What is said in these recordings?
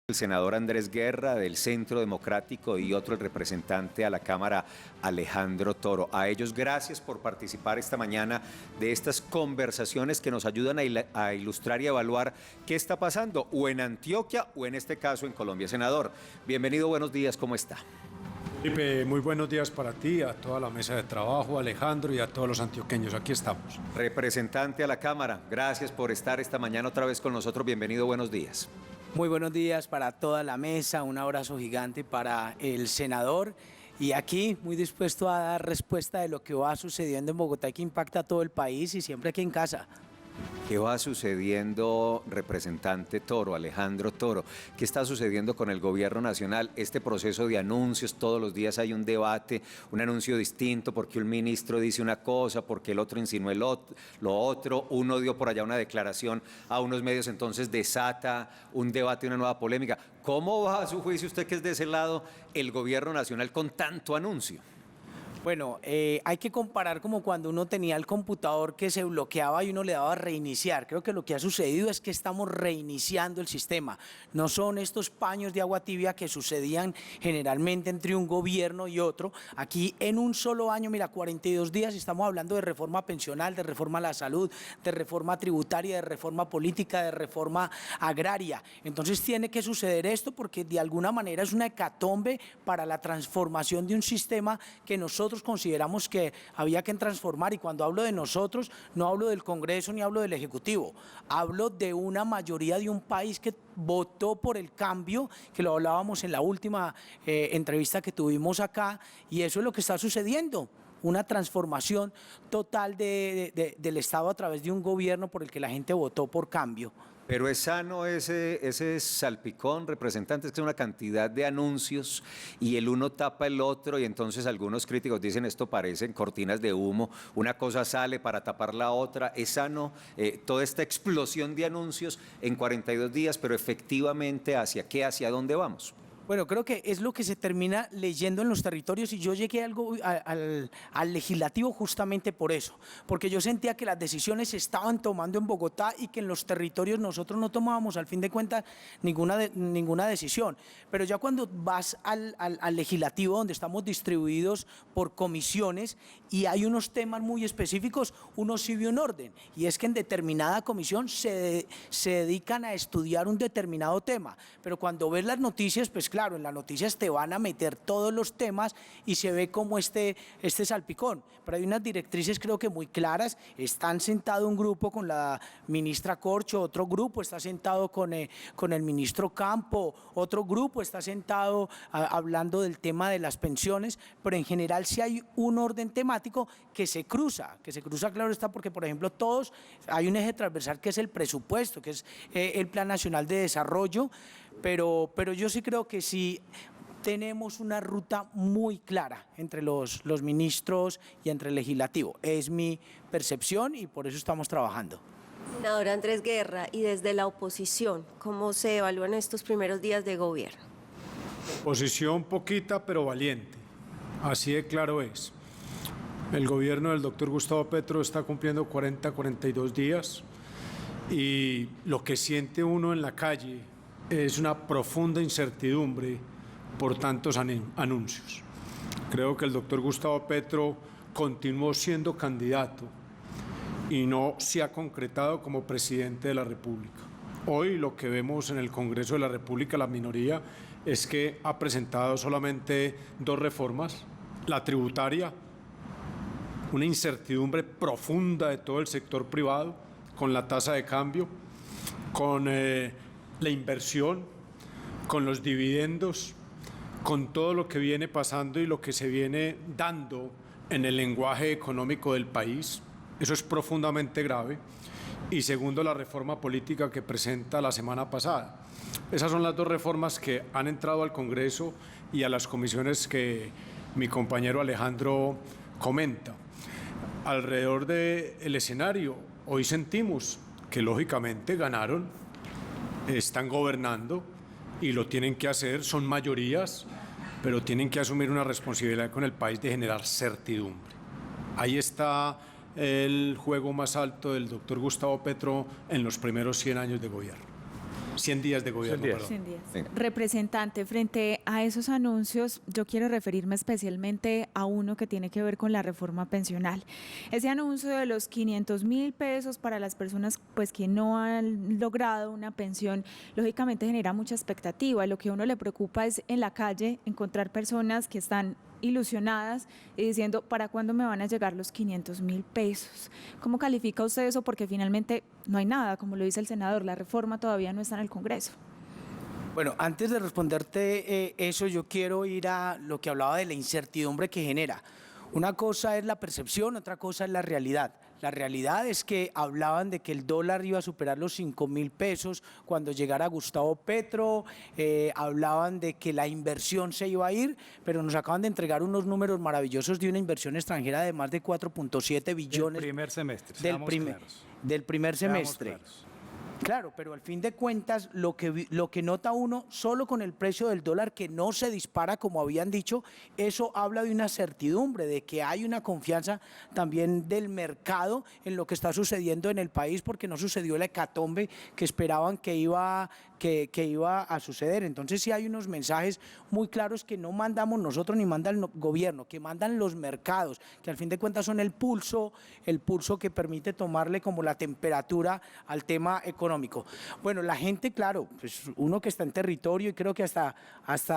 El senador Andrés Guerra del Centro Democrático y otro el representante a la Cámara Alejandro Toro. A ellos gracias por participar esta mañana de estas conversaciones que nos ayudan a ilustrar y evaluar qué está pasando o en Antioquia o en este caso en Colombia. Senador, bienvenido, buenos días, ¿cómo está? Felipe, muy buenos días para ti, a toda la mesa de trabajo, Alejandro, y a todos los antioqueños. Aquí estamos. Representante a la Cámara, gracias por estar esta mañana otra vez con nosotros. Bienvenido, buenos días. Muy buenos días para toda la mesa, un abrazo gigante para el senador y aquí muy dispuesto a dar respuesta de lo que va sucediendo en Bogotá y que impacta a todo el país y siempre aquí en casa. ¿Qué va sucediendo, representante Toro, Alejandro Toro? ¿Qué está sucediendo con el gobierno nacional? Este proceso de anuncios, todos los días hay un debate, un anuncio distinto, porque un ministro dice una cosa, porque el otro insinúa lo otro, uno dio por allá una declaración a unos medios, entonces desata un debate, una nueva polémica. ¿Cómo va a su juicio, usted que es de ese lado, el gobierno nacional con tanto anuncio? Bueno, hay que comparar como cuando uno tenía el computador que se bloqueaba y uno le daba a reiniciar. Creo que lo que ha sucedido es que estamos reiniciando el sistema. No son estos paños de agua tibia que sucedían generalmente entre un gobierno y otro. Aquí en un solo año, mira, 42 días, estamos hablando de reforma pensional, de reforma a la salud, de reforma tributaria, de reforma política, de reforma agraria. Entonces tiene que suceder esto porque de alguna manera es una hecatombe para la transformación de un sistema que nosotros consideramos que había que transformar, y cuando hablo de nosotros no hablo del Congreso ni hablo del Ejecutivo, hablo de una mayoría de un país que votó por el cambio, que lo hablábamos en la última entrevista que tuvimos acá, y eso es lo que está sucediendo. Una transformación total del Estado a través de un gobierno por el que la gente votó por cambio. Pero es sano ese salpicón, representantes, que es una cantidad de anuncios y el uno tapa el otro y entonces algunos críticos dicen esto parecen cortinas de humo, una cosa sale para tapar la otra. Es sano toda esta explosión de anuncios en 42 días, pero efectivamente ¿hacia qué, hacia dónde vamos? Bueno, creo que es lo que se termina leyendo en los territorios y yo llegué al legislativo justamente por eso, porque yo sentía que las decisiones se estaban tomando en Bogotá y que en los territorios nosotros no tomábamos al fin de cuentas ninguna decisión. Pero ya cuando vas al legislativo, donde estamos distribuidos por comisiones y hay unos temas muy específicos, uno sí ve un orden, y es que en determinada comisión se dedican a estudiar un determinado tema, pero cuando ves las noticias, pues claro, en las noticias te van a meter todos los temas y se ve como este salpicón. Pero hay unas directrices creo que muy claras. Están sentado un grupo con la ministra Corcho, otro grupo está sentado con el ministro Campo, otro grupo está sentado hablando del tema de las pensiones, pero en general sí hay un orden temático que se cruza, claro está, porque por ejemplo todos, hay un eje transversal que es el presupuesto, que es el Plan Nacional de Desarrollo, pero yo sí creo que sí tenemos una ruta muy clara entre los ministros y entre el legislativo. Es mi percepción y por eso estamos trabajando. Senador Andrés Guerra, y desde la oposición, ¿cómo se evalúan estos primeros días de gobierno? Posición poquita pero valiente, así de claro es. El gobierno del doctor Gustavo Petro está cumpliendo 42 días y lo que siente uno en la calle es una profunda incertidumbre por tantos anuncios. Creo que el doctor Gustavo Petro continuó siendo candidato y no se ha concretado como presidente de la República. Hoy lo que vemos en el Congreso de la República, la minoría, es que ha presentado solamente 2 reformas, la tributaria, una incertidumbre profunda de todo el sector privado, con la tasa de cambio, con la inversión, con los dividendos, con todo lo que viene pasando y lo que se viene dando en el lenguaje económico del país. Eso es profundamente grave. Y segundo, la reforma política que presenta la semana pasada. Esas son las 2 reformas que han entrado al Congreso y a las comisiones que mi compañero Alejandro comenta. Alrededor del escenario, hoy sentimos que lógicamente ganaron, están gobernando y lo tienen que hacer, son mayorías, pero tienen que asumir una responsabilidad con el país de generar certidumbre. Ahí está el juego más alto del doctor Gustavo Petro en los primeros 100 años de gobierno. 100 días de gobierno, 100 días. perdón. 100 días. Sí. Representante, frente a esos anuncios, yo quiero referirme especialmente a uno que tiene que ver con la reforma pensional. Ese anuncio de los 500.000 pesos para las personas pues, que no han logrado una pensión, lógicamente genera mucha expectativa. Lo que a uno le preocupa es en la calle encontrar personas que están ilusionadas y diciendo, ¿para cuándo me van a llegar los 500.000 pesos? ¿Cómo califica usted eso? Porque finalmente no hay nada, como lo dice el senador, la reforma todavía no está en el Congreso. Bueno, antes de responderte eso, yo quiero ir a lo que hablaba de la incertidumbre que genera. Una cosa es la percepción, otra cosa es la realidad. La realidad es que hablaban de que el dólar iba a superar los 5.000 pesos cuando llegara Gustavo Petro, hablaban de que la inversión se iba a ir, pero nos acaban de entregar unos números maravillosos de una inversión extranjera de más de 4.7 billones. Del primer semestre, Del seamos claros. del primer Seamos semestre. claros. Claro, pero al fin de cuentas, lo que nota uno, solo con el precio del dólar que no se dispara como habían dicho, eso habla de una certidumbre, de que hay una confianza también del mercado en lo que está sucediendo en el país, porque no sucedió la hecatombe que esperaban que iba a suceder. Entonces sí hay unos mensajes muy claros que no mandamos nosotros ni manda el gobierno, que mandan los mercados, que al fin de cuentas son el pulso que permite tomarle como la temperatura al tema económico. Bueno, la gente, claro, pues uno que está en territorio, y creo que hasta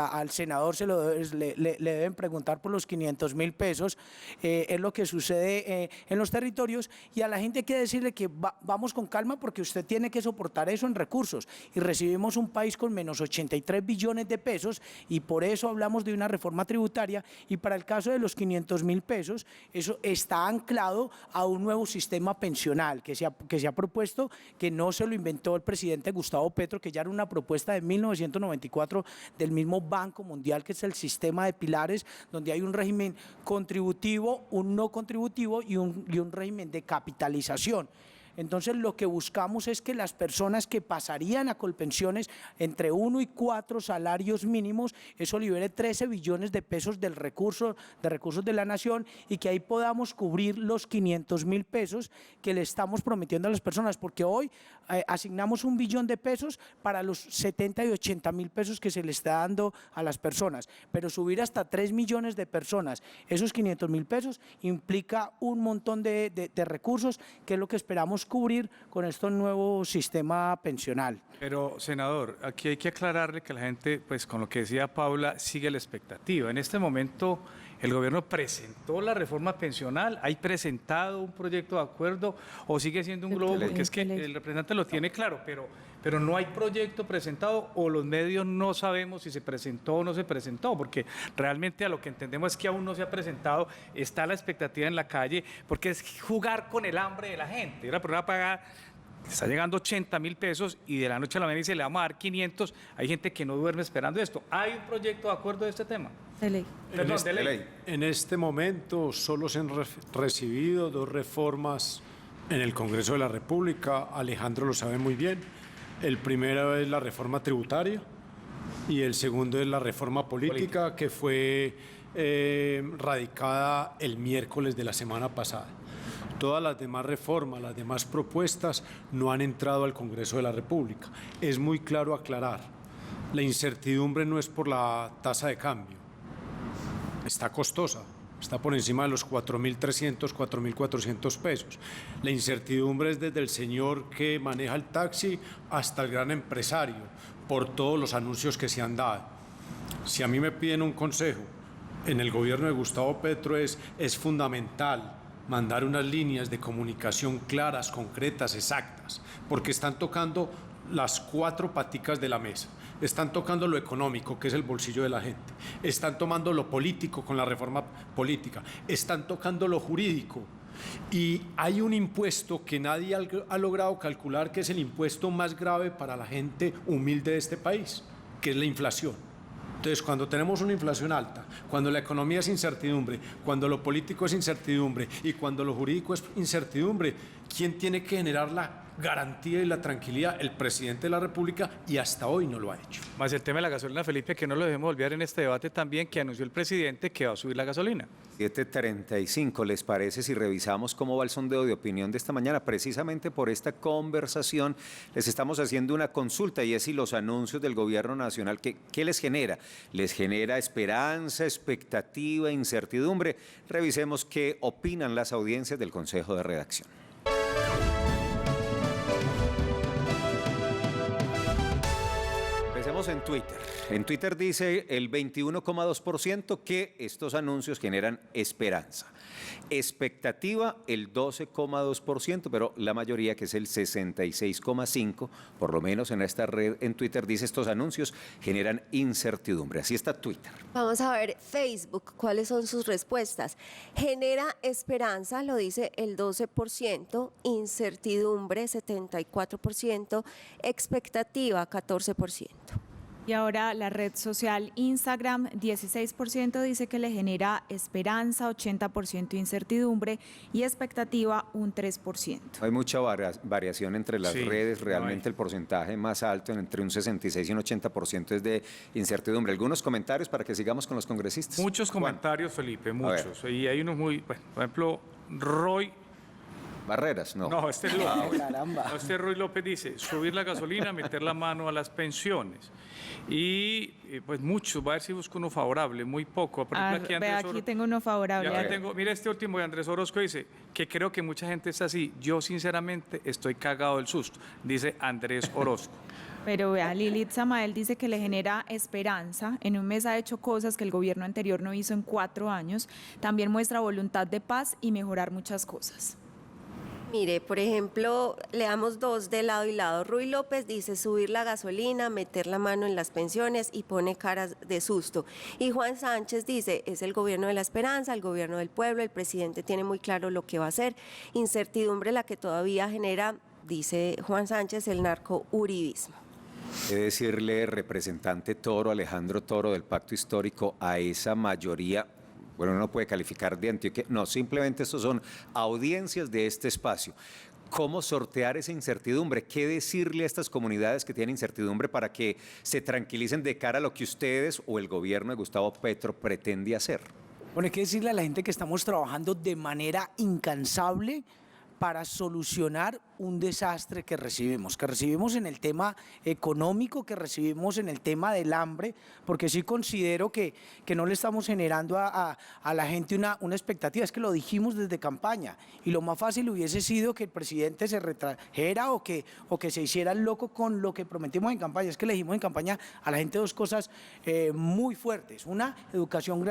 al senador le deben preguntar por los 500.000 pesos, es lo que sucede en los territorios, y a la gente hay que decirle que vamos con calma porque usted tiene que soportar eso en recursos, y recibimos un país con menos 83 billones de pesos, y por eso hablamos de una reforma tributaria, y para el caso de los 500.000 pesos, eso está anclado a un nuevo sistema pensional que se ha propuesto, que no se lo inventó el presidente Gustavo Petro, que ya era una propuesta de 1994 del mismo Banco Mundial, que es el sistema de pilares, donde hay un régimen contributivo, un no contributivo y un régimen de capitalización. Entonces lo que buscamos es que las personas que pasarían a Colpensiones entre 1 y 4 salarios mínimos, eso libere 13 billones de pesos de recursos de la nación, y que ahí podamos cubrir los 500.000 pesos que le estamos prometiendo a las personas, porque hoy asignamos 1 billón de pesos para los 70 y 80.000 pesos que se le está dando a las personas, pero subir hasta 3 millones de personas esos 500.000 pesos implica un montón de recursos, que es lo que esperamos cubrir con este nuevo sistema pensional. Pero, senador, aquí hay que aclararle que la gente, pues con lo que decía Paula, sigue la expectativa. En este momento, el gobierno presentó la reforma pensional, ¿hay presentado un proyecto de acuerdo o sigue siendo un globo? Porque es que el representante lo tiene claro, pero no hay proyecto presentado, o los medios no sabemos si se presentó o no se presentó, porque realmente a lo que entendemos es que aún no se ha presentado, está la expectativa en la calle, porque es jugar con el hambre de la gente. La persona paga, está llegando 80.000 pesos y de la noche a la mañana dice, le vamos a dar 500, hay gente que no duerme esperando esto. ¿Hay un proyecto de acuerdo de este tema? De ley. Perdón, de ley. En este momento solo se han recibido 2 reformas en el Congreso de la República. Alejandro lo sabe muy bien. El primero es la reforma tributaria y el segundo es la reforma política que fue radicada el miércoles de la semana pasada. Todas las demás reformas, las demás propuestas no han entrado al Congreso de la República. Es muy claro aclarar, la incertidumbre no es por la tasa de cambio, está costosa, está por encima de los 4.300, 4.400 pesos. La incertidumbre es desde el señor que maneja el taxi hasta el gran empresario, por todos los anuncios que se han dado. Si a mí me piden un consejo, en el gobierno de Gustavo Petro es fundamental mandar unas líneas de comunicación claras, concretas, exactas, porque están tocando las 4 paticas de la mesa. Están tocando lo económico, que es el bolsillo de la gente. Están tomando lo político con la reforma política. Están tocando lo jurídico. Y hay un impuesto que nadie ha logrado calcular, que es el impuesto más grave para la gente humilde de este país, que es la inflación. Entonces, cuando tenemos una inflación alta, cuando la economía es incertidumbre, cuando lo político es incertidumbre y cuando lo jurídico es incertidumbre, ¿quién tiene que generar garantía y la tranquilidad el presidente de la República y hasta hoy no lo ha hecho. Más el tema de la gasolina, Felipe, que no lo debemos olvidar en este debate también, que anunció el presidente que va a subir la gasolina. 7:35, ¿les parece si revisamos cómo va el sondeo de opinión de esta mañana? Precisamente por esta conversación les estamos haciendo una consulta y es si los anuncios del gobierno nacional, ¿qué les genera? ¿Les genera esperanza, expectativa, incertidumbre? Revisemos qué opinan las audiencias del Consejo de Redacción. Empecemos en Twitter. En Twitter dice el 21,2% que estos anuncios generan esperanza. Expectativa el 12,2%, pero la mayoría, que es el 66,5%, por lo menos en esta red en Twitter, dice estos anuncios generan incertidumbre. Así está Twitter. Vamos a ver Facebook, cuáles son sus respuestas. Genera esperanza, lo dice el 12%, incertidumbre 74%, expectativa 14%. Y ahora la red social Instagram, 16% dice que le genera esperanza, 80% incertidumbre y expectativa un 3%. Hay mucha variación entre las Sí, redes, no realmente hay. el porcentaje más alto, entre un 66 y un 80% es de incertidumbre. Algunos comentarios para que sigamos con los congresistas. Muchos Juan comentarios, Felipe, ver. muchos. Y hay unos muy, bueno, por ejemplo, Roy. Barreras, no. No, este es López. Caramba. No, este Roy López dice, subir la gasolina, meter la mano a las pensiones. Y pues muchos, va a ver si busco uno favorable, muy poco. Por ejemplo, aquí Vea, Andrés aquí tengo uno favorable. Ya que tengo, mira este último de Andrés Orozco, dice que creo que mucha gente es así. Yo sinceramente estoy cagado del susto, dice Andrés Orozco. Pero vea, Lilith Samael dice que le genera esperanza. En un mes ha hecho cosas que el gobierno anterior no hizo en 4 años. También muestra voluntad de paz y mejorar muchas cosas. Mire, por ejemplo, le damos dos de lado y lado. Ruy López dice subir la gasolina, meter la mano en las pensiones y pone caras de susto. Y Juan Sánchez dice, es el gobierno de la esperanza, el gobierno del pueblo, el presidente tiene muy claro lo que va a hacer. Incertidumbre la que todavía genera, dice Juan Sánchez, el narco-uribismo. He de decirle, representante Toro, Alejandro Toro, del Pacto Histórico, a esa mayoría. Bueno, uno puede calificar de Antioquia. No, simplemente estos son audiencias de este espacio. ¿Cómo sortear esa incertidumbre? ¿Qué decirle a estas comunidades que tienen incertidumbre para que se tranquilicen de cara a lo que ustedes o el gobierno de Gustavo Petro pretende hacer? Bueno, hay que decirle a la gente que estamos trabajando de manera incansable para solucionar un desastre que recibimos en el tema económico, que recibimos en el tema del hambre, porque sí considero que no le estamos generando a la gente una expectativa. Es que lo dijimos desde campaña y lo más fácil hubiese sido que el presidente se retrajera o que se hiciera el loco con lo que prometimos en campaña. Es que le dijimos en campaña a la gente dos cosas muy fuertes. Una, educación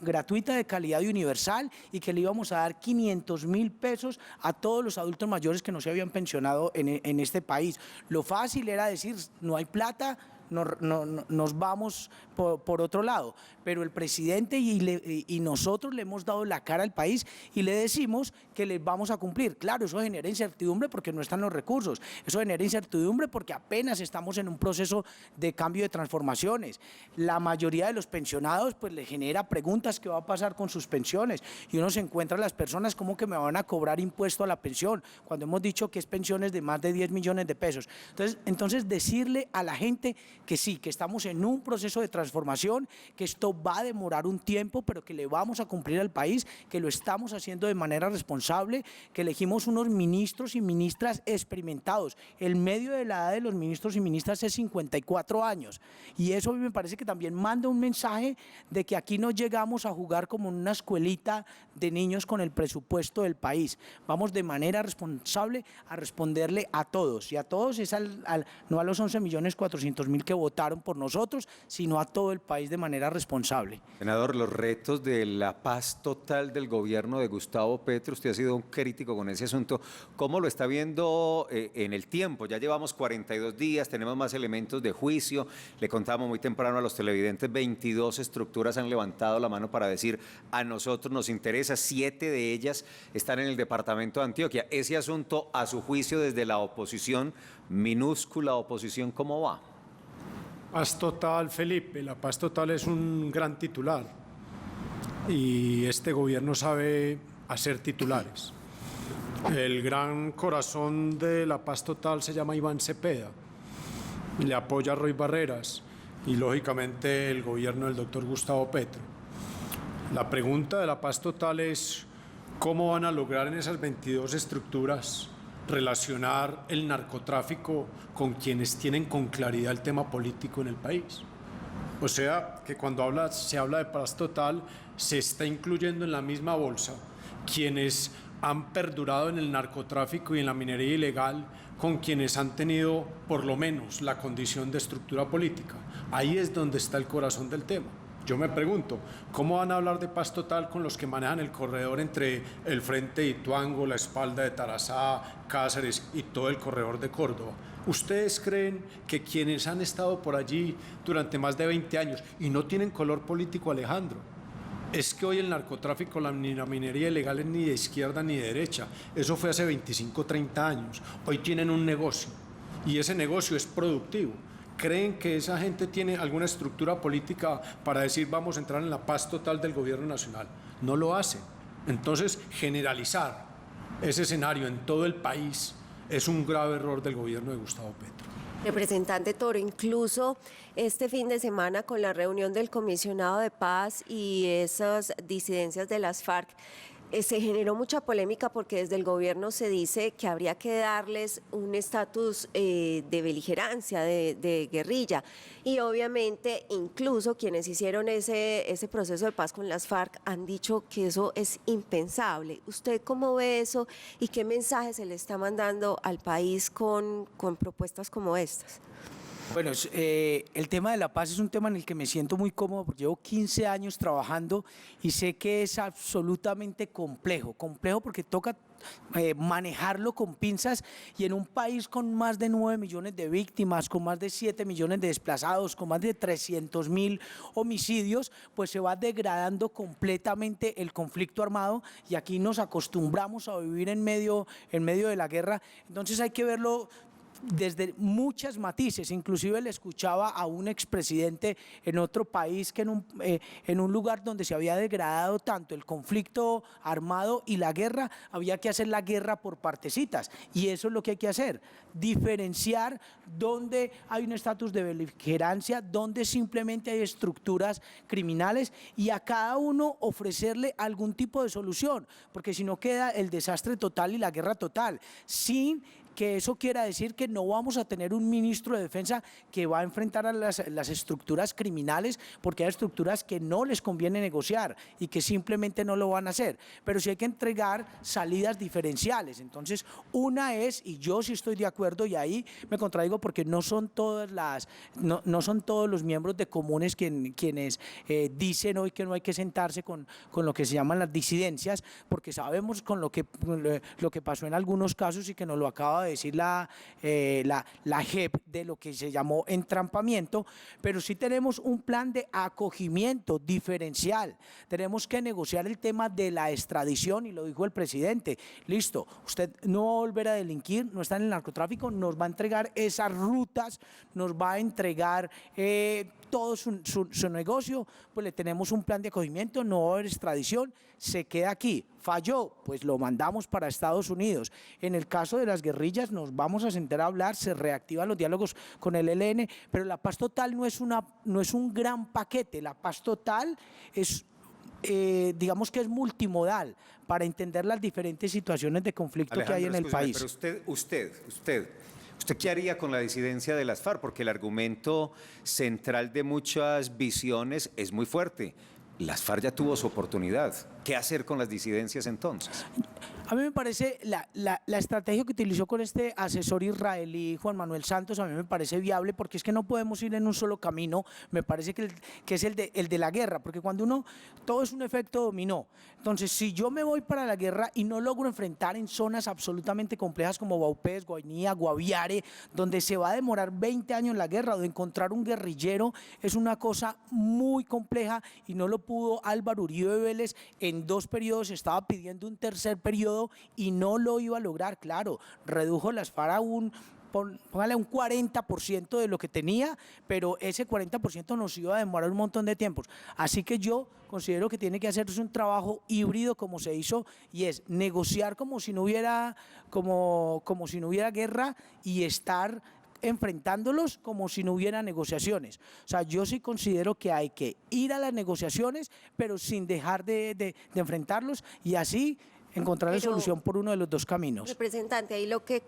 gratuita de calidad y universal, y que le íbamos a dar 500.000 pesos a todos los adultos mayores que no se habían pensionado en este país. Lo fácil era decir, no hay plata, nos vamos por otro lado, pero el presidente y nosotros le hemos dado la cara al país y le decimos que les vamos a cumplir. Claro, eso genera incertidumbre porque no están los recursos, eso genera incertidumbre porque apenas estamos en un proceso de cambio de transformaciones. La mayoría de los pensionados pues le genera preguntas: ¿qué va a pasar con sus pensiones? Y uno se encuentra a las personas como que me van a cobrar impuesto a la pensión, cuando hemos dicho que es pensiones de más de 10 millones de pesos. Entonces decirle a la gente que sí, que estamos en un proceso de transformación, que esto va a demorar un tiempo, pero que le vamos a cumplir al país, que lo estamos haciendo de manera responsable, que elegimos unos ministros y ministras experimentados. El medio de la edad de los ministros y ministras es 54 años. Y eso me parece que también manda un mensaje de que aquí no llegamos a jugar como en una escuelita de niños con el presupuesto del país. Vamos de manera responsable a responderle a todos. Y a todos es no a los 11.400.000 que votaron por nosotros, sino a todo el país de manera responsable. Senador, los retos de la paz total del gobierno de Gustavo Petro, usted ha sido un crítico con ese asunto. ¿Cómo lo está viendo en el tiempo? Ya llevamos 42 días, tenemos más elementos de juicio. Le contábamos muy temprano a los televidentes, 22 estructuras han levantado la mano para decir a nosotros nos interesa, 7 de ellas están en el departamento de Antioquia. Ese asunto, a su juicio, desde la oposición, minúscula oposición, ¿cómo va? Paz total, Felipe. La paz total es un gran titular y este gobierno sabe hacer titulares. El gran corazón de la paz total se llama Iván Cepeda, le apoya a Roy Barreras y lógicamente el gobierno del doctor Gustavo Petro. La pregunta de la paz total es cómo van a lograr en esas 22 estructuras relacionar el narcotráfico con quienes tienen con claridad el tema político en el país. O sea, que cuando se habla de paz total, se está incluyendo en la misma bolsa quienes han perdurado en el narcotráfico y en la minería ilegal con quienes han tenido por lo menos la condición de estructura política. Ahí es donde está el corazón del tema. Yo me pregunto, ¿cómo van a hablar de paz total con los que manejan el corredor entre el frente de Ituango, la espalda de Tarazá, Cáceres y todo el corredor de Córdoba? ¿Ustedes creen que quienes han estado por allí durante más de 20 años y no tienen color político, Alejandro? Es que hoy el narcotráfico, la minería ilegal es ni de izquierda ni de derecha. Eso fue hace 25, 30 años. Hoy tienen un negocio y ese negocio es productivo. ¿Creen que esa gente tiene alguna estructura política para decir vamos a entrar en la paz total del gobierno nacional? No lo hacen. Entonces, generalizar ese escenario en todo el país es un grave error del gobierno de Gustavo Petro. Representante Toro, incluso este fin de semana con la reunión del comisionado de paz y esas disidencias de las FARC, se generó mucha polémica porque desde el gobierno se dice que habría que darles un estatus de beligerancia, de guerrilla. Y obviamente incluso quienes hicieron ese proceso de paz con las FARC han dicho que eso es impensable. ¿Usted cómo ve eso y qué mensaje se le está mandando al país con propuestas como estas? Bueno, el tema de la paz es un tema en el que me siento muy cómodo porque llevo 15 años trabajando y sé que es absolutamente complejo porque toca manejarlo con pinzas y en un país con más de 9 millones de víctimas, con más de 7 millones de desplazados, con más de 300.000 homicidios, pues se va degradando completamente el conflicto armado y aquí nos acostumbramos a vivir en medio de la guerra, entonces hay que verlo desde muchos matices. Inclusive le escuchaba a un expresidente en otro país que en un lugar donde se había degradado tanto el conflicto armado y la guerra, había que hacer la guerra por partecitas y eso es lo que hay que hacer, diferenciar dónde hay un estatus de beligerancia, dónde simplemente hay estructuras criminales y a cada uno ofrecerle algún tipo de solución, porque si no queda el desastre total y la guerra total, sin que eso quiera decir que no vamos a tener un ministro de defensa que va a enfrentar a las estructuras criminales, porque hay estructuras que no les conviene negociar y que simplemente no lo van a hacer, pero sí hay que entregar salidas diferenciales. Entonces, una es, y yo sí estoy de acuerdo, y ahí me contradigo porque no son todos los miembros de Comunes quienes dicen hoy que no hay que sentarse con lo que se llaman las disidencias, porque sabemos con lo que pasó en algunos casos y que nos lo acaba de decir la JEP de lo que se llamó entrampamiento, pero sí tenemos un plan de acogimiento diferencial. Tenemos que negociar el tema de la extradición y lo dijo el presidente. Listo, usted no va a volver a delinquir, no está en el narcotráfico, nos va a entregar esas rutas, nos va a entregar todo su negocio, pues le tenemos un plan de acogimiento, no va a haber extradición, se queda aquí. Falló, pues lo mandamos para Estados Unidos. En el caso de las guerrillas nos vamos a sentar a hablar, se reactivan los diálogos con el ELN, pero la paz total no es un gran paquete, la paz total es digamos que es multimodal para entender las diferentes situaciones de conflicto Alejandro, que hay en el país. Pero ¿usted qué haría con la disidencia de las FARC? Porque el argumento central de muchas visiones es muy fuerte. Las FARC ya tuvo su oportunidad. ¿Qué hacer con las disidencias entonces? A mí me parece la estrategia que utilizó con este asesor israelí, Juan Manuel Santos, a mí me parece viable porque es que no podemos ir en un solo camino, me parece que es el de la guerra, porque cuando todo es un efecto dominó. Entonces, si yo me voy para la guerra y no logro enfrentar en zonas absolutamente complejas como Baupés, Guainía, Guaviare, donde se va a demorar 20 años la guerra, o de encontrar un guerrillero, es una cosa muy compleja y no lo pudo Álvaro Uribe Vélez en 2 periodos, estaba pidiendo un tercer periodo y no lo iba a lograr, claro, redujo las FARC a un póngale un 40% de lo que tenía, pero ese 40% nos iba a demorar un montón de tiempos. Así que yo considero que tiene que hacerse un trabajo híbrido como se hizo, y es negociar como si no hubiera guerra y estar enfrentándolos como si no hubiera negociaciones. O sea, yo sí considero que hay que ir a las negociaciones, pero sin dejar de enfrentarlos, y así encontrar la Pero, solución por uno de los dos caminos. representante, ahí lo que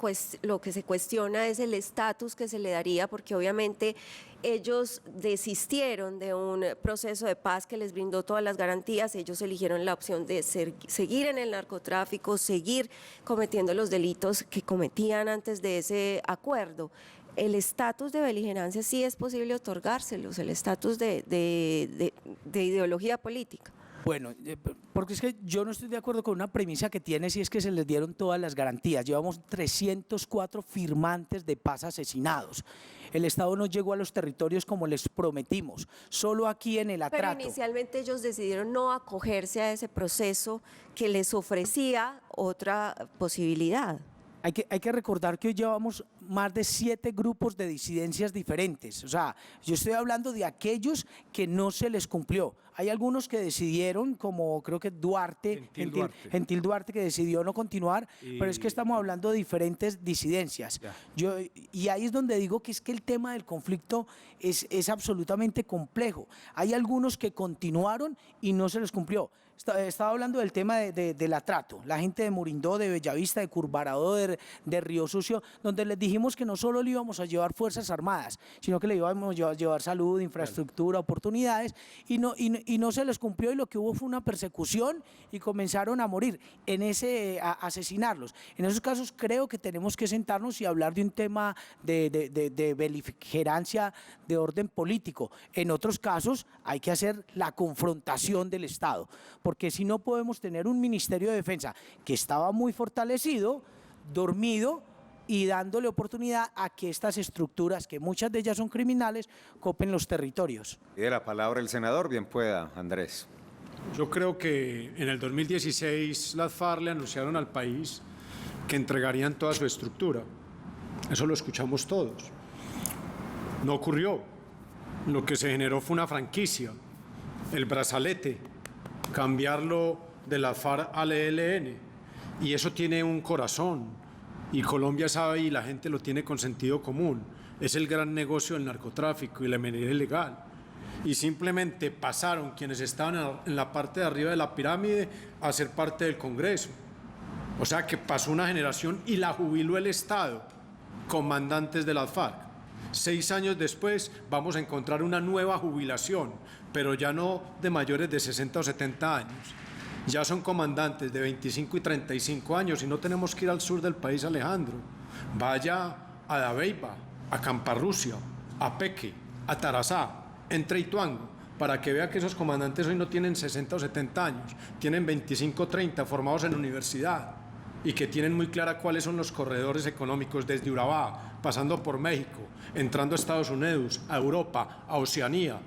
se cuestiona es el estatus que se le daría, porque obviamente ellos desistieron de un proceso de paz que les brindó todas las garantías. Ellos eligieron la opción de seguir en el narcotráfico, seguir cometiendo los delitos que cometían antes de ese acuerdo. El estatus de beligerancia sí es posible otorgárselos, el estatus de ideología política. Bueno, porque es que yo no estoy de acuerdo con una premisa que tiene, si es que se les dieron todas las garantías. Llevamos 304 firmantes de paz asesinados. El Estado no llegó a los territorios como les prometimos, solo aquí en el atrato. Pero inicialmente ellos decidieron no acogerse a ese proceso que les ofrecía otra posibilidad. Hay que recordar que hoy llevamos más de 7 grupos de disidencias diferentes. O sea, yo estoy hablando de aquellos que no se les cumplió. Hay algunos que decidieron, como creo que Gentil Duarte, que decidió no continuar, pero es que estamos hablando de diferentes disidencias. Y ahí es donde digo que es que el tema del conflicto es absolutamente complejo. Hay algunos que continuaron y no se les cumplió. Estaba hablando del tema del atrato, la gente de Murindó, de Bellavista, de Curvarado, de Río Sucio, donde les dijimos que no solo le íbamos a llevar fuerzas armadas, sino que le íbamos a llevar salud, infraestructura, oportunidades, y no se les cumplió, y lo que hubo fue una persecución y comenzaron a morir, a asesinarlos. En esos casos creo que tenemos que sentarnos y hablar de un tema de beligerancia de orden político. En otros casos hay que hacer la confrontación del Estado, porque si no podemos tener un Ministerio de Defensa que estaba muy fortalecido, dormido, y dándole oportunidad a que estas estructuras, que muchas de ellas son criminales, copen los territorios. Pide la palabra el senador, bien pueda, Andrés. Yo creo que en el 2016 las FARC le anunciaron al país que entregarían toda su estructura. Eso lo escuchamos todos. No ocurrió. Lo que se generó fue una franquicia, el brazalete, cambiarlo de la FARC al ELN, y eso tiene un corazón, y Colombia sabe y la gente lo tiene con sentido común. Es el gran negocio del narcotráfico y la minería ilegal, y simplemente pasaron quienes estaban en la parte de arriba de la pirámide a ser parte del Congreso. O sea que pasó una generación y la jubiló el Estado, comandantes de las FARC. 6 años después vamos a encontrar una nueva jubilación, pero ya no de mayores de 60 o 70 años. Ya son comandantes de 25 y 35 años, y no tenemos que ir al sur del país, Alejandro. Vaya a Dabeiba, a Camparrusia, a Peque, a Tarazá, entre Ituango, para que vea que esos comandantes hoy no tienen 60 o 70 años, tienen 25 o 30, formados en universidad, y que tienen muy clara cuáles son los corredores económicos desde Urabá, pasando por México, entrando a Estados Unidos, a Europa, a Oceanía.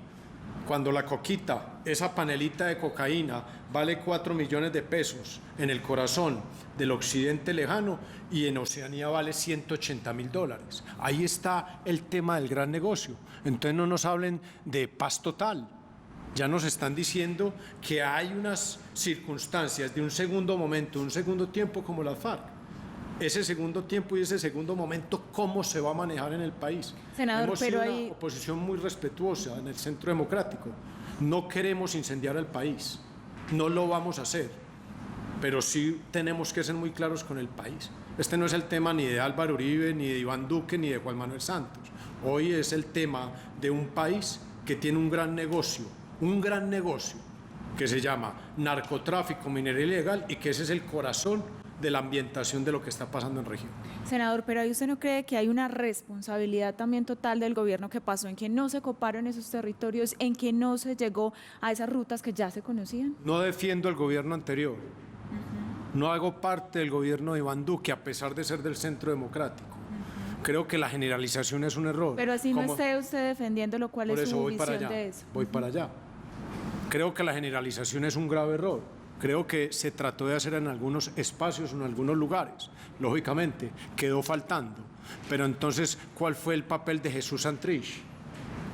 Cuando la coquita, esa panelita de cocaína, vale 4 millones de pesos en el corazón del occidente lejano, y en Oceanía vale $180.000. Ahí está el tema del gran negocio. Entonces no nos hablen de paz total. Ya nos están diciendo que hay unas circunstancias de un segundo momento, un segundo tiempo como las FARC. Ese segundo tiempo y ese segundo momento, ¿cómo se va a manejar en el país? Senador, hemos pero sido hay una oposición muy respetuosa en el Centro Democrático. No queremos incendiar el país, no lo vamos a hacer, pero sí tenemos que ser muy claros con el país. Este no es el tema ni de Álvaro Uribe, ni de Iván Duque, ni de Juan Manuel Santos. Hoy es el tema de un país que tiene un gran negocio que se llama narcotráfico, minería ilegal, y que ese es el corazón de la ambientación de lo que está pasando en región. Senador, pero ¿ahí usted no cree que hay una responsabilidad también total del gobierno que pasó en que no se coparon esos territorios, en que no se llegó a esas rutas que ya se conocían? No defiendo el gobierno anterior, no hago parte del gobierno de Iván Duque, a pesar de ser del Centro Democrático. Creo que la generalización es un error. Pero así no esté usted defendiendo, lo cual Por es eso su voy para visión allá, de eso. voy para allá. Creo que la generalización es un grave error. Creo que se trató de hacer en algunos espacios, en algunos lugares. Lógicamente, quedó faltando. Pero entonces, ¿cuál fue el papel de Jesús Santrich?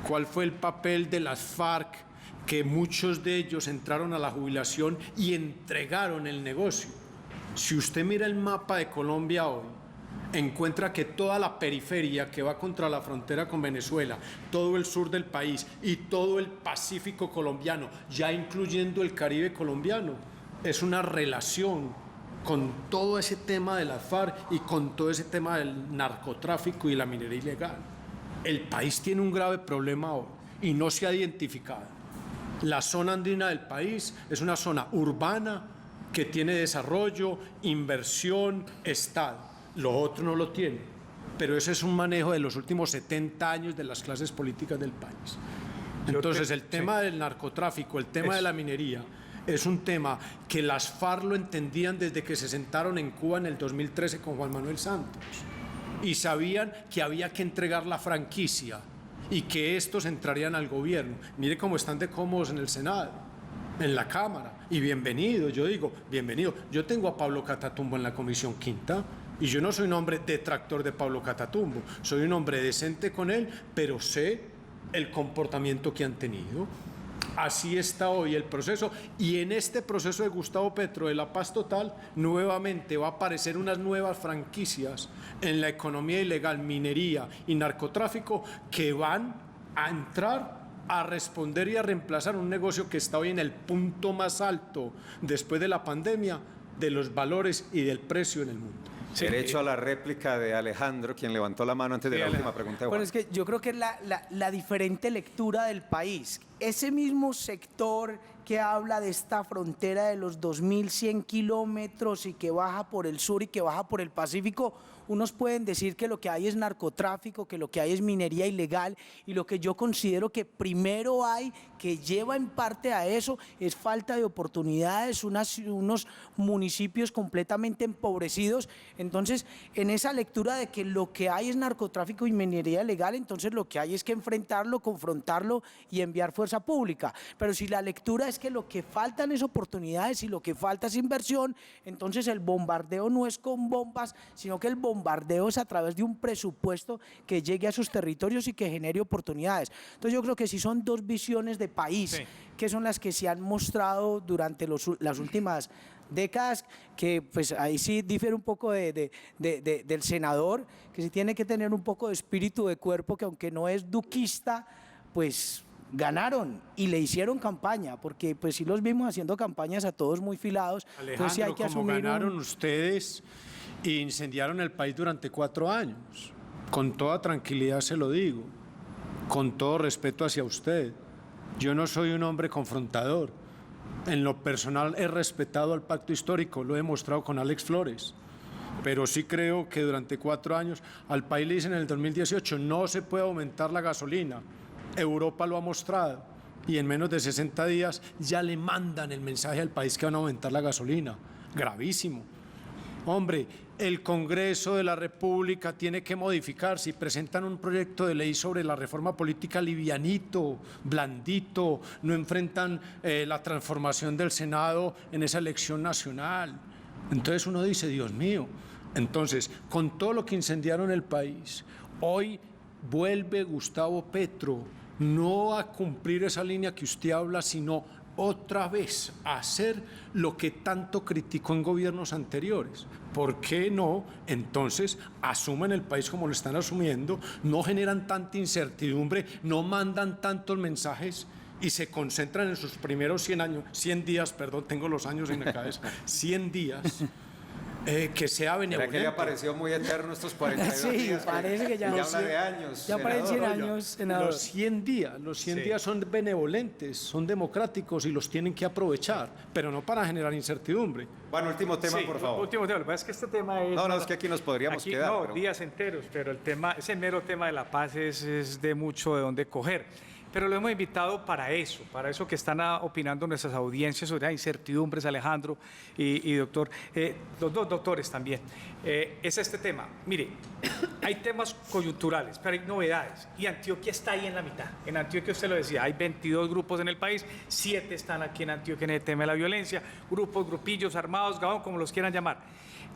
¿Cuál fue el papel de las FARC, que muchos de ellos entraron a la jubilación y entregaron el negocio? Si usted mira el mapa de Colombia hoy, encuentra que toda la periferia que va contra la frontera con Venezuela, todo el sur del país y todo el Pacífico colombiano, ya incluyendo el Caribe colombiano, es una relación con todo ese tema de las FARC y con todo ese tema del narcotráfico y la minería ilegal. El país tiene un grave problema hoy y no se ha identificado. La zona andina del país es una zona urbana que tiene desarrollo, inversión, Estado. Lo otro no lo tiene, pero ese es un manejo de los últimos 70 años de las clases políticas del país. Entonces, el tema del narcotráfico, el tema de la minería, es un tema que las FARC lo entendían desde que se sentaron en Cuba en el 2013 con Juan Manuel Santos y sabían que había que entregar la franquicia y que estos entrarían al gobierno. Mire cómo están de cómodos en el Senado, en la Cámara, y bienvenido, yo digo, bienvenido. Yo tengo a Pablo Catatumbo en la Comisión Quinta, y yo no soy un hombre detractor de Pablo Catatumbo, soy un hombre decente con él, pero sé el comportamiento que han tenido. Así está hoy el proceso, y en este proceso de Gustavo Petro de la paz total, nuevamente va a aparecer unas nuevas franquicias en la economía ilegal, minería y narcotráfico, que van a entrar a responder y a reemplazar un negocio que está hoy en el punto más alto después de la pandemia de los valores y del precio en el mundo. Sí. Derecho a la réplica de Alejandro, quien levantó la mano antes de la última pregunta de Juan. Bueno, es que yo creo que es la diferente lectura del país. Ese mismo sector que habla de esta frontera de los 2.100 kilómetros y que baja por el sur y que baja por el Pacífico, unos pueden decir que lo que hay es narcotráfico, que lo que hay es minería ilegal, y lo que yo considero que primero hay, que lleva en parte a eso, es falta de oportunidades, unos municipios completamente empobrecidos. Entonces, en esa lectura de que lo que hay es narcotráfico y minería ilegal, entonces lo que hay es que enfrentarlo, confrontarlo y enviar fuerza pública. Pero si la lectura es que lo que faltan es oportunidades y lo que falta es inversión, entonces el bombardeo no es con bombas, sino que el bombardeo es a través de un presupuesto que llegue a sus territorios y que genere oportunidades. Entonces yo creo que sí son dos visiones de país, que son las que se han mostrado durante las últimas décadas, que pues ahí sí difiere un poco del senador, que sí tiene que tener un poco de espíritu de cuerpo, que aunque no es duquista, pues ganaron y le hicieron campaña, porque pues sí los vimos haciendo campañas a todos muy filados. Alejandro, pues sí hay que como asumir ganaron ustedes e incendiaron el país durante 4 años, con toda tranquilidad se lo digo, con todo respeto hacia usted. Yo no soy un hombre confrontador. En lo personal he respetado al pacto histórico, lo he demostrado con Alex Flores. Pero sí creo que durante 4 años al país le dicen en el 2018 no se puede aumentar la gasolina. Europa lo ha mostrado y en menos de 60 días ya le mandan el mensaje al país que van a aumentar la gasolina. Gravísimo. Hombre, el Congreso de la República tiene que modificar. Si presentan un proyecto de ley sobre la reforma política livianito, blandito, no enfrentan la transformación del Senado en esa elección nacional. Entonces uno dice, Dios mío. Entonces, con todo lo que incendiaron el país, hoy vuelve Gustavo Petro no a cumplir esa línea que usted habla, sino otra vez a hacer lo que tanto criticó en gobiernos anteriores. ¿Por qué no? Entonces asumen el país como lo están asumiendo, no generan tanta incertidumbre, no mandan tantos mensajes y se concentran en sus primeros 100 días, perdón, tengo los años en la cabeza, 100 días. Que sea benevolente. ¿Será que le pareció muy eterno estos 42 Sí, días? parece que ya habla de años. Ya parecen 100 senador. años, senador. Los 100 días son benevolentes, son democráticos y los tienen que aprovechar, pero no para generar incertidumbre. Bueno, último tema, Sí, por favor. último tema. Lo que pasa es que este tema es... No, es que aquí nos podríamos quedar. No, pero- días enteros, pero ese mero tema de la paz es de mucho de dónde coger. pero lo hemos invitado para eso que están opinando nuestras audiencias sobre las incertidumbres, Alejandro y doctor, los dos doctores también. Es este tema. Mire, hay temas coyunturales, pero hay novedades, y Antioquia está ahí en la mitad. En Antioquia, usted lo decía, hay 22 grupos en el país, 7 están aquí en Antioquia en el tema de la violencia, grupos, grupillos, armados, gabón, como los quieran llamar.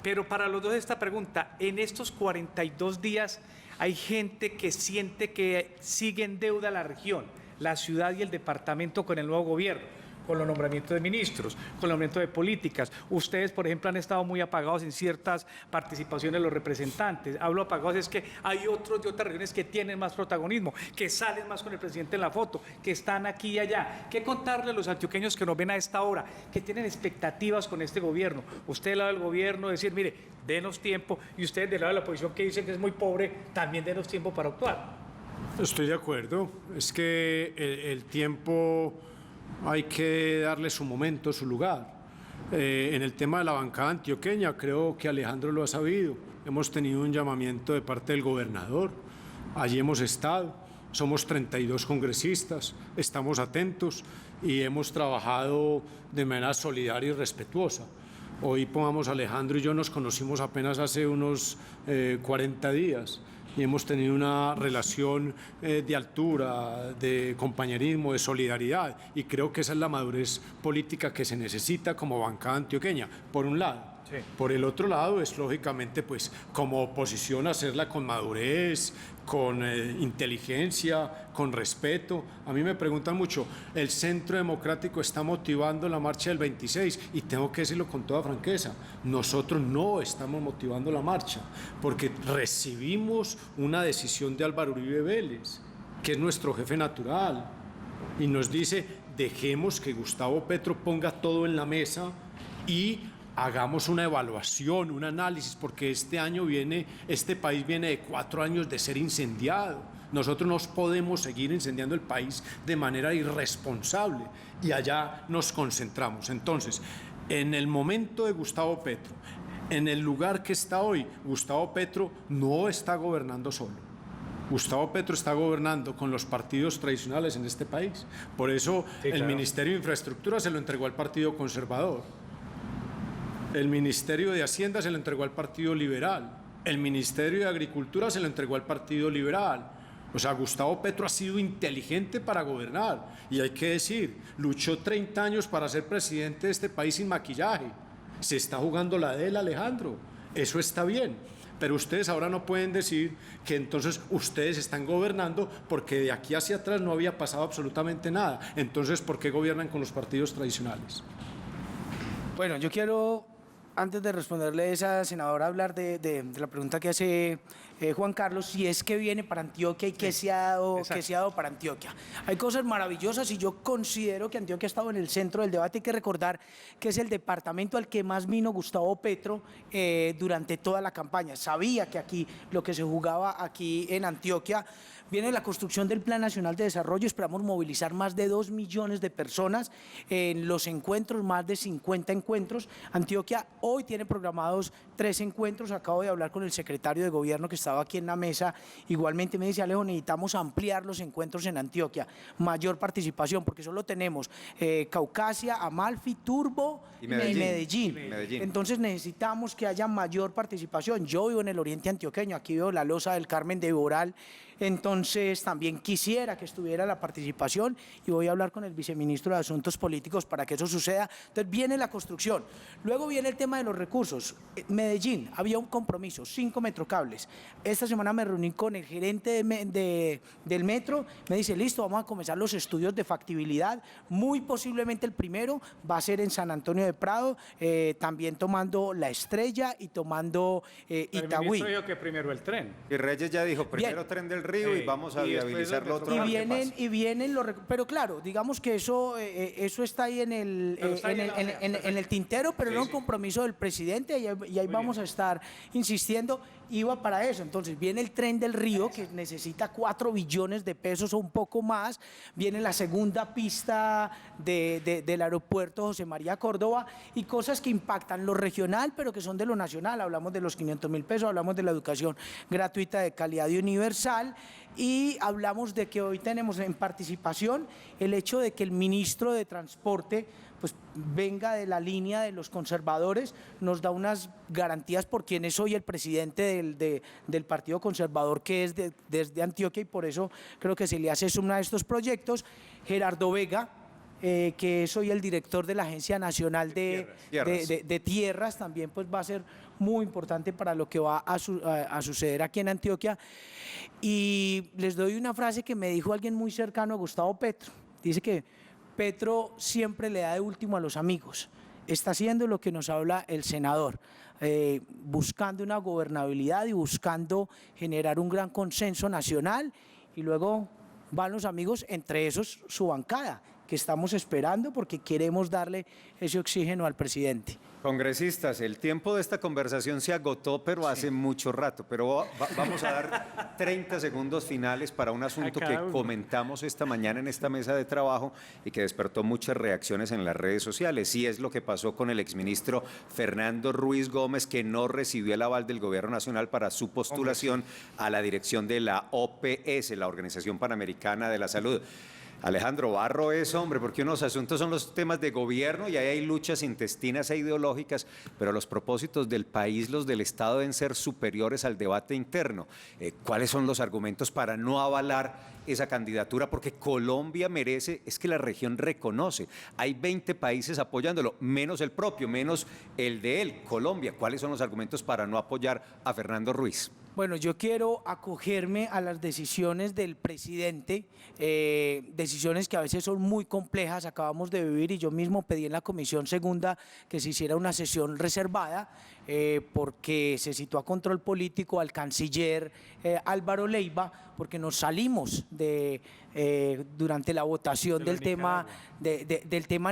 Pero para los dos esta pregunta, en estos 42 días hay gente que siente que sigue en deuda la región, la ciudad y el departamento con el nuevo gobierno, con los nombramientos de ministros, con el nombramiento de políticas. Ustedes, por ejemplo, han estado muy apagados en ciertas participaciones de los representantes. Hablo apagados, es que hay otros de otras regiones que tienen más protagonismo, que salen más con el presidente en la foto, que están aquí y allá. ¿Qué contarle a los antioqueños que nos ven a esta hora, que tienen expectativas con este gobierno? Usted del lado del gobierno decir, mire, denos tiempo, y ustedes del lado de la oposición que dicen que es muy pobre, también denos tiempo para actuar. Estoy de acuerdo. Es que el tiempo hay que darle su momento, su lugar. En el tema de la bancada antioqueña, creo que Alejandro lo ha sabido. Hemos tenido un llamamiento de parte del gobernador. Allí hemos estado. Somos 32 congresistas. Estamos atentos y hemos trabajado de manera solidaria y respetuosa. Hoy, pongamos, Alejandro y yo nos conocimos apenas hace unos 40 días. Y hemos tenido una relación de altura, de compañerismo, de solidaridad, y creo que esa es la madurez política que se necesita como bancada antioqueña, por un lado. Sí. Por el otro lado es lógicamente pues como oposición hacerla con madurez, con inteligencia, con respeto. A mí me preguntan mucho, el Centro Democrático está motivando la marcha del 26 y tengo que decirlo con toda franqueza, nosotros no estamos motivando la marcha porque recibimos una decisión de Álvaro Uribe Vélez, que es nuestro jefe natural, y nos dice dejemos que Gustavo Petro ponga todo en la mesa y hagamos una evaluación, un análisis, porque este país viene de 4 años de ser incendiado. Nosotros no podemos seguir incendiando el país de manera irresponsable y allá nos concentramos. Entonces, en el momento de Gustavo Petro, en el lugar que está hoy, Gustavo Petro no está gobernando solo. Gustavo Petro está gobernando con los partidos tradicionales en este país. Por eso sí, claro. El Ministerio de Infraestructura se lo entregó al Partido Conservador. El Ministerio de Hacienda se lo entregó al Partido Liberal. El Ministerio de Agricultura se lo entregó al Partido Liberal. O sea, Gustavo Petro ha sido inteligente para gobernar. Y hay que decir, luchó 30 años para ser presidente de este país sin maquillaje. Se está jugando la de él, Alejandro. Eso está bien. Pero ustedes ahora no pueden decir que entonces ustedes están gobernando porque de aquí hacia atrás no había pasado absolutamente nada. Entonces, ¿por qué gobiernan con los partidos tradicionales? Bueno, yo quiero, antes de responderle a esa senadora, hablar de la pregunta que hace Juan Carlos, si es que viene para Antioquia y qué se ha dado para Antioquia. Hay cosas maravillosas y yo considero que Antioquia ha estado en el centro del debate. Hay que recordar que es el departamento al que más vino Gustavo Petro durante toda la campaña. Sabía que aquí, lo que se jugaba aquí en Antioquia, viene la construcción del Plan Nacional de Desarrollo. Esperamos movilizar más de 2 millones de personas en los encuentros, más de 50 encuentros. Antioquia hoy tiene programados 3 encuentros. Acabo de hablar con el secretario de Gobierno que estaba aquí en la mesa. Igualmente me dice, Alejo, necesitamos ampliar los encuentros en Antioquia, mayor participación, porque solo tenemos Caucasia, Amalfi, Turbo y Medellín. Entonces necesitamos que haya mayor participación. Yo vivo en el oriente antioqueño, aquí veo la losa del Carmen de Iboral. Entonces también quisiera que estuviera la participación y voy a hablar con el viceministro de Asuntos Políticos para que eso suceda. Entonces viene la construcción, luego viene el tema de los recursos. Medellín, había un compromiso, 5 metrocables. Esta semana me reuní con el gerente del metro, me dice, listo, vamos a comenzar los estudios de factibilidad. Muy posiblemente el primero va a ser en San Antonio de Prado, también tomando La Estrella y tomando Itagüí. El ministro dijo que primero el tren. Y Reyes ya dijo, primero Bien. Tren del Río y vamos a viabilizar lo otro. Y vienen los, pero claro, digamos que eso está ahí en el tintero, pero no un compromiso del presidente y ahí vamos a estar insistiendo. iba para eso. Entonces viene el tren del Río, que necesita 4 billones de pesos o un poco más, viene la segunda pista del aeropuerto José María Córdoba, y cosas que impactan lo regional, pero que son de lo nacional. Hablamos de los 500.000 pesos, hablamos de la educación gratuita de calidad y universal, y hablamos de que hoy tenemos en participación el hecho de que el ministro de Transporte pues venga de la línea de los conservadores, nos da unas garantías por quien es hoy el presidente del Partido Conservador, que es desde Antioquia, y por eso creo que se le hace suma a estos proyectos. Gerardo Vega, que es hoy el director de la Agencia Nacional de Tierras, también pues va a ser muy importante para lo que va a suceder aquí en Antioquia. Y les doy una frase que me dijo alguien muy cercano a Gustavo Petro. Dice que Petro siempre le da de último a los amigos. Está haciendo lo que nos habla el senador, buscando una gobernabilidad y buscando generar un gran consenso nacional, y luego van los amigos, entre esos su bancada, que estamos esperando porque queremos darle ese oxígeno al presidente. Congresistas, el tiempo de esta conversación se agotó, pero hace mucho rato. Pero vamos a dar 30 segundos finales para un asunto que comentamos esta mañana en esta mesa de trabajo y que despertó muchas reacciones en las redes sociales. Y es lo que pasó con el exministro Fernando Ruiz Gómez, que no recibió el aval del Gobierno Nacional para su postulación a la dirección de la OPS, la Organización Panamericana de la Salud. Alejandro, barro eso, hombre, porque unos asuntos son los temas de gobierno y ahí hay luchas intestinas e ideológicas, pero los propósitos del país, los del Estado, deben ser superiores al debate interno. ¿Cuáles son los argumentos para no avalar esa candidatura? Porque Colombia merece, es que la región reconoce, hay 20 países apoyándolo, menos el propio, menos el de él, Colombia. ¿Cuáles son los argumentos para no apoyar a Fernando Ruiz? Bueno, yo quiero acogerme a las decisiones del presidente, decisiones que a veces son muy complejas, acabamos de vivir, y yo mismo pedí en la Comisión Segunda que se hiciera una sesión reservada, porque se citó a control político al canciller Álvaro Leiva, porque nos salimos durante la votación del tema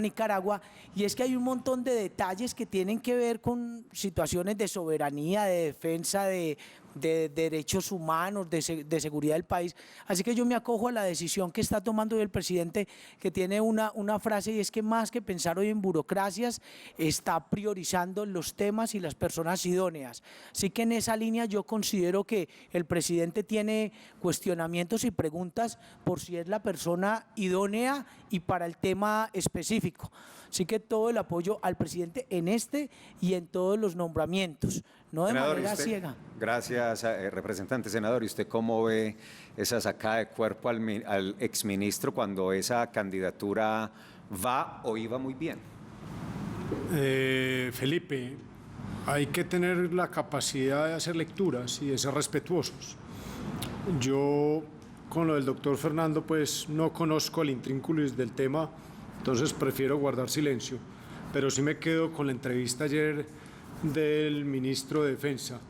Nicaragua, y es que hay un montón de detalles que tienen que ver con situaciones de soberanía, de defensa de derechos humanos, de seguridad del país. Así que yo me acojo a la decisión que está tomando hoy el presidente, que tiene una frase, y es que más que pensar hoy en burocracias, está priorizando los temas y las personas idóneas. Así que en esa línea yo considero que el presidente tiene cuestionamientos y preguntas por si es la persona idónea y para el tema específico. Así que todo el apoyo al presidente en este y en todos los nombramientos, no de Senador, manera ciega. Gracias, representante. Senador, ¿y usted cómo ve esa sacada de cuerpo al exministro cuando esa candidatura va o iba muy bien? Felipe, hay que tener la capacidad de hacer lecturas y de ser respetuosos. Yo, con lo del doctor Fernando, pues no conozco el intrínculis del tema, entonces prefiero guardar silencio, pero sí me quedo con la entrevista ayer del ministro de Defensa,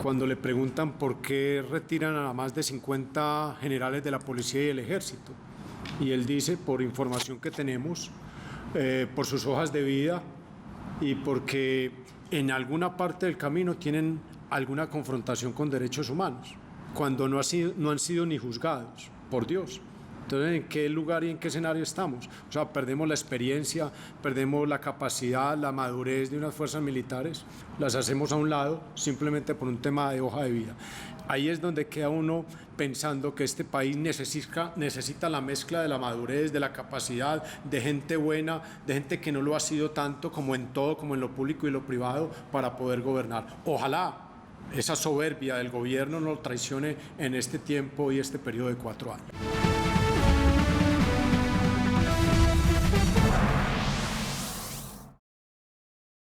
cuando le preguntan por qué retiran a más de 50 generales de la policía y el ejército. Y él dice, por información que tenemos, por sus hojas de vida y porque en alguna parte del camino tienen alguna confrontación con derechos humanos, cuando no han sido ni juzgados, por Dios. Entonces, ¿en qué lugar y en qué escenario estamos? O sea, perdemos la experiencia, perdemos la capacidad, la madurez de unas fuerzas militares, las hacemos a un lado simplemente por un tema de hoja de vida. Ahí es donde queda uno pensando que este país necesita la mezcla de la madurez, de la capacidad, de gente buena, de gente que no lo ha sido tanto como en todo, como en lo público y lo privado, para poder gobernar. Ojalá esa soberbia del gobierno no lo traicione en este tiempo y este periodo de 4 años.